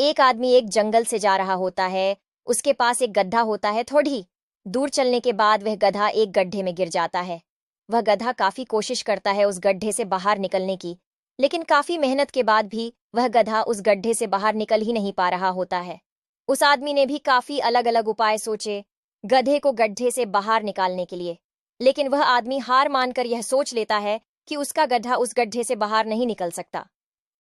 एक आदमी एक जंगल से जा रहा होता है। उसके पास एक गड्ढा होता है। थोड़ी दूर चलने के बाद वह गधा एक गड्ढे में गिर जाता है। वह गधा काफी कोशिश करता है उस गड्ढे से बाहर निकलने की, लेकिन काफी मेहनत के बाद भी वह गधा उस गड्ढे से बाहर निकल ही नहीं पा रहा होता है। उस आदमी ने भी काफी अलग अलग उपाय सोचे गधे को गड्ढे से बाहर निकालने के लिए, लेकिन वह आदमी हार मानकर यह सोच लेता है कि उसका गधा उस गड्ढे से बाहर नहीं निकल सकता।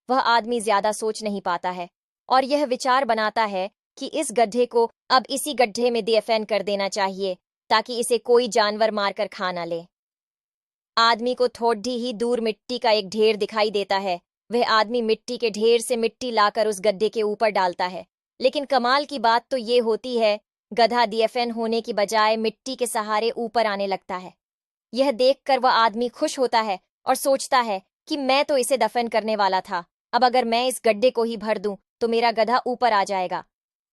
वह आदमी ज्यादा सोच नहीं पाता है और यह विचार बनाता है कि इस गड्ढे को अब इसी गड्ढे में दफन कर देना चाहिए ताकि इसे कोई जानवर मारकर खा ना ले। आदमी को थोड़ी ही दूर मिट्टी का एक ढेर दिखाई देता है। वह आदमी मिट्टी के ढेर से मिट्टी लाकर उस गड्ढे के ऊपर डालता है, लेकिन कमाल की बात तो ये होती है गधा दफन होने की बजाय मिट्टी के सहारे ऊपर आने लगता है। यह देखकर वह आदमी खुश होता है और सोचता है कि मैं तो इसे दफन करने वाला था, अब अगर मैं इस गड्ढे को ही भर दूं तो मेरा गधा ऊपर आ जाएगा।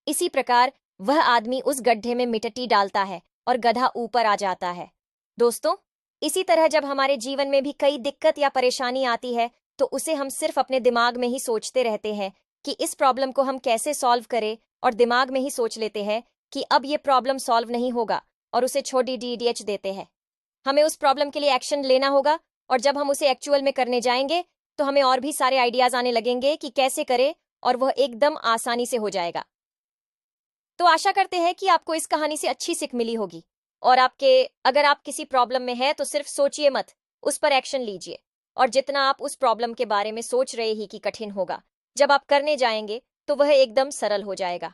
इसी प्रकार वह आदमी उस गड्ढे में मिट्टी डालता है और गधा ऊपर आ जाता है। दोस्तों, इसी तरह जब हमारे जीवन में भी कई दिक्कत या परेशानी आती है तो उसे हम सिर्फ अपने दिमाग में ही सोचते रहते हैं कि इस प्रॉब्लम को हम कैसे सॉल्व करें, और दिमाग में ही सोच लेते हैं कि अब ये प्रॉब्लम सॉल्व नहीं होगा और उसे छोटी डीडीएच देते हैं। हमें उस प्रॉब्लम के लिए एक्शन लेना होगा, और जब हम उसे एक्चुअल में करने जाएंगे तो हमें और भी सारे आइडियाज आने लगेंगे कि कैसे करें, और वह एकदम आसानी से हो जाएगा। तो आशा करते हैं कि आपको इस कहानी से अच्छी सीख मिली होगी, और अगर आप किसी प्रॉब्लम में हैं तो सिर्फ सोचिए मत, उस पर एक्शन लीजिए। और जितना आप उस प्रॉब्लम के बारे में सोच रहे ही कि कठिन होगा, जब आप करने जाएंगे तो वह एकदम सरल हो जाएगा।